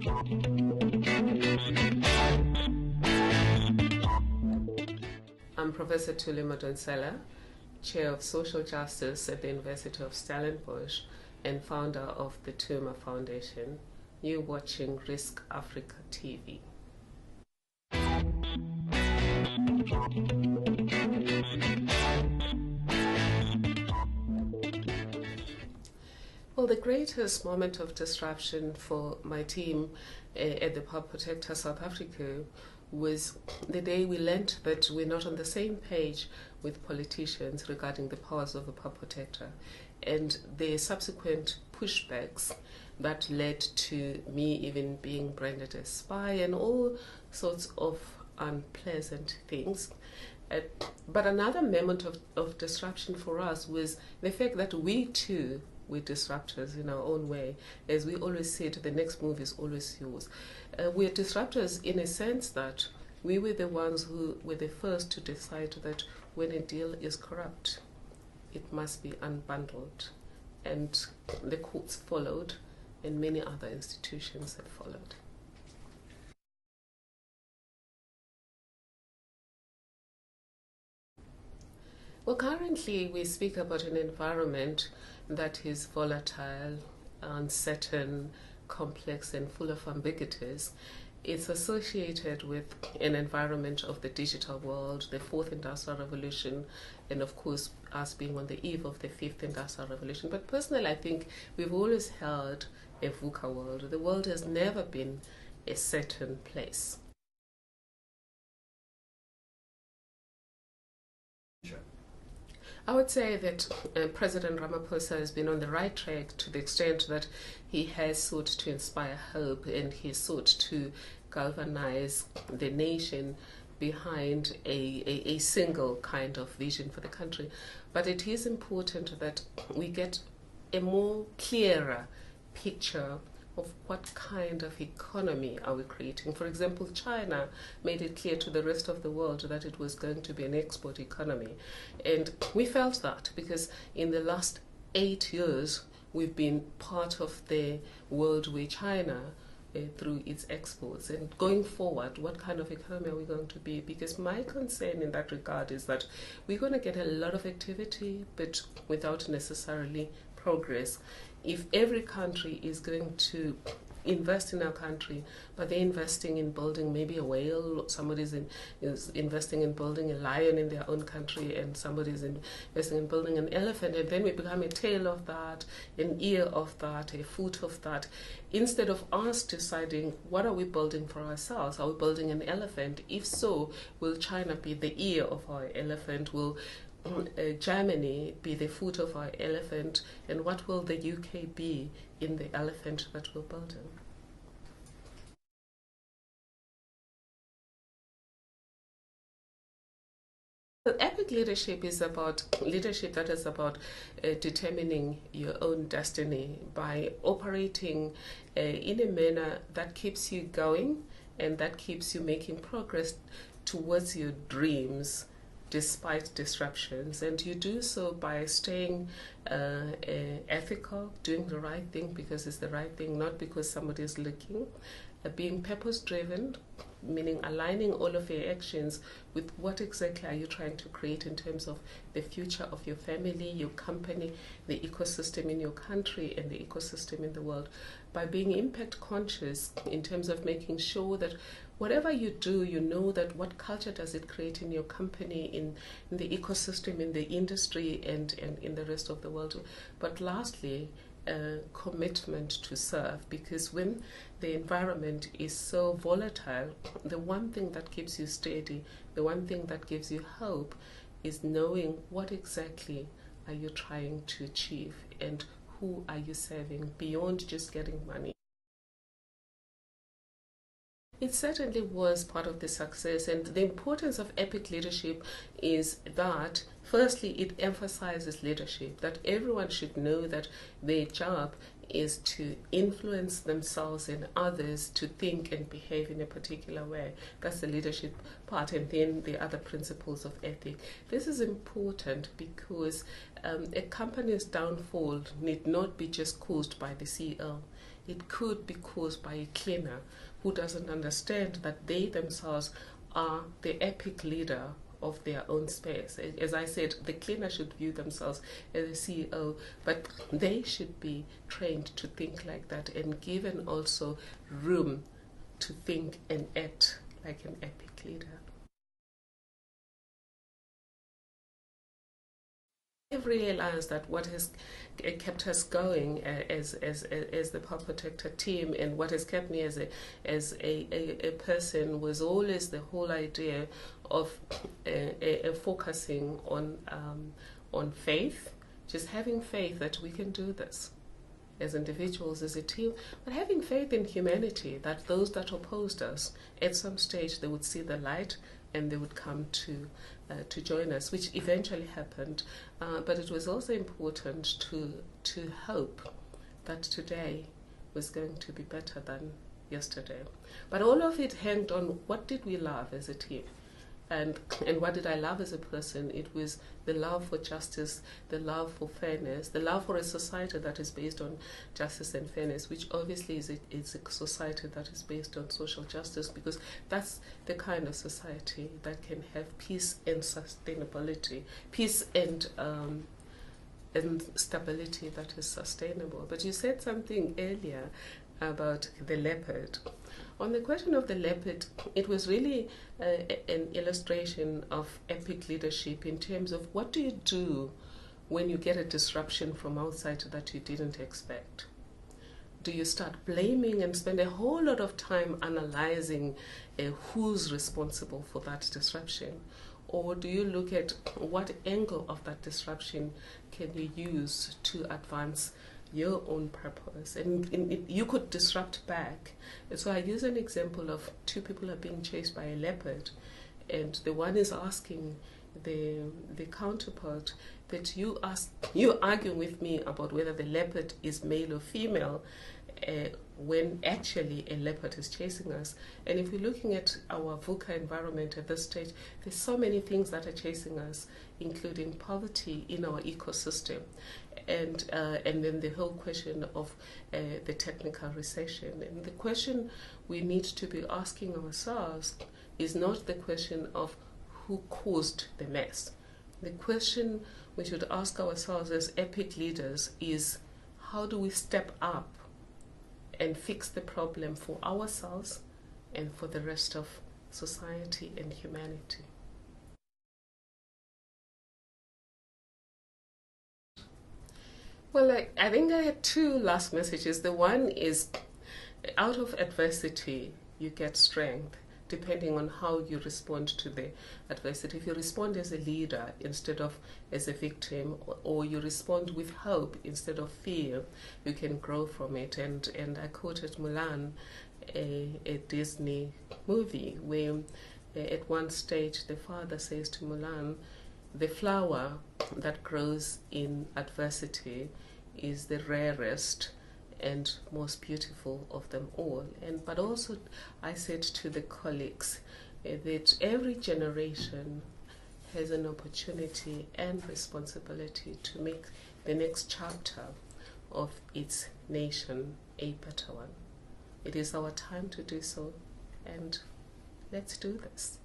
I'm Professor Thuli Madonsela, Chair of Social Justice at the University of Stellenbosch and founder of the Tumor Foundation. You're watching Risk Africa TV. Well, the greatest moment of disruption for my team at the Pub Protector South Africa was the day we learned that we're not on the same page with politicians regarding the powers of the Pub Protector, and the subsequent pushbacks that led to me even being branded a spy and all sorts of unpleasant things. But another moment of disruption for us was the fact that we too were disruptors in our own way. As we always said, the next move is always yours. We're disruptors in a sense that we were the ones who were the first to decide that when a deal is corrupt, it must be unbundled. And the courts followed, and many other institutions have followed. Well, currently we speak about an environment that is volatile, uncertain, complex, and full of ambiguities. It's associated with an environment of the digital world, the fourth industrial revolution, and of course us being on the eve of the fifth industrial revolution. But personally, I think we've always held a VUCA world. The world has never been a certain place. Sure. I would say that President Ramaphosa has been on the right track to the extent that he has sought to inspire hope, and he sought to galvanize the nation behind a single kind of vision for the country. But it is important that we get a more clearer picture of what kind of economy are we creating. For example, China made it clear to the rest of the world that it was going to be an export economy. And we felt that because in the last 8 years, we've been part of the world with China through its exports. And going forward, what kind of economy are we going to be? Because my concern in that regard is that we're going to get a lot of activity, but without necessarily progress. If every country is going to invest in our country, but they're investing in building maybe a whale, somebody's is investing in building a lion in their own country, and somebody's investing in building an elephant, and then we become a tail of that, an ear of that, a foot of that, instead of us deciding what are we building for ourselves. Are we building an elephant? If so, will China be the ear of our elephant? Will Germany be the foot of our elephant, and what will the UK be in the elephant that we're building? Epic leadership is about leadership that is about determining your own destiny by operating in a manner that keeps you going and that keeps you making progress towards your dreams despite disruptions. And you do so by staying ethical, doing the right thing because it's the right thing, not because somebody is looking, being purpose-driven, meaning aligning all of your actions with what exactly are you trying to create in terms of the future of your family, your company, the ecosystem in your country, and the ecosystem in the world. By being impact conscious in terms of making sure that whatever you do, you know that what culture does it create in your company, in the ecosystem, in the industry, and in the rest of the world. But lastly, commitment to serve, because when the environment is so volatile, the one thing that keeps you steady, the one thing that gives you hope is knowing what exactly are you trying to achieve and who are you serving beyond just getting money. It certainly was part of the success, and the importance of epic leadership is that, firstly, it emphasizes leadership, that everyone should know that their job is to influence themselves and others to think and behave in a particular way. That's the leadership part, and then the other principles of ethic. This is important because a company's downfall need not be just caused by the CEO. It could be caused by a cleaner who doesn't understand that they themselves are the epic leader of their own space. As I said, the cleaner should view themselves as a CEO, but they should be trained to think like that and given also room to think and act like an epic leader. I've realized that what has kept us going as the Pop Protector team, and what has kept me as a person, was always the whole idea of focusing on faith, just having faith that we can do this as individuals, as a team, but having faith in humanity, that those that opposed us, at some stage they would see the light and they would come to join us, which eventually happened. But it was also important to hope that today was going to be better than yesterday. But all of it hanged on what did we love as a team. And what did I love as a person? It was the love for justice, the love for fairness, the love for a society that is based on justice and fairness, which obviously is a society that is based on social justice, because that's the kind of society that can have peace and sustainability, peace and stability that is sustainable. But you said something earlier about the leopard. On the question of the leopard, it was really an illustration of epic leadership in terms of what do you do when you get a disruption from outside that you didn't expect. Do you start blaming and spend a whole lot of time analyzing who's responsible for that disruption? Or do you look at what angle of that disruption can you use to advance your own purpose? And you could disrupt back. And so I use an example of two people are being chased by a leopard, and the one is asking the counterpart that you're arguing with me about whether the leopard is male or female, when actually a leopard is chasing us. And if we're looking at our VUCA environment at this stage, there's so many things that are chasing us, including poverty in our ecosystem, and then the whole question of the technical recession. And the question we need to be asking ourselves is not the question of who caused the mess. The question we should ask ourselves as epic leaders is, how do we step up and fix the problem for ourselves and for the rest of society and humanity? Well, I think I had two last messages. The one is, out of adversity, you get strength, depending on how you respond to the adversity. If you respond as a leader instead of as a victim, or you respond with hope instead of fear, you can grow from it. And I quoted Mulan, a Disney movie, where at one stage the father says to Mulan, the flower that grows in adversity is the rarest and most beautiful of them all. But also I said to the colleagues that every generation has an opportunity and responsibility to make the next chapter of its nation a better one. It is our time to do so, and let's do this.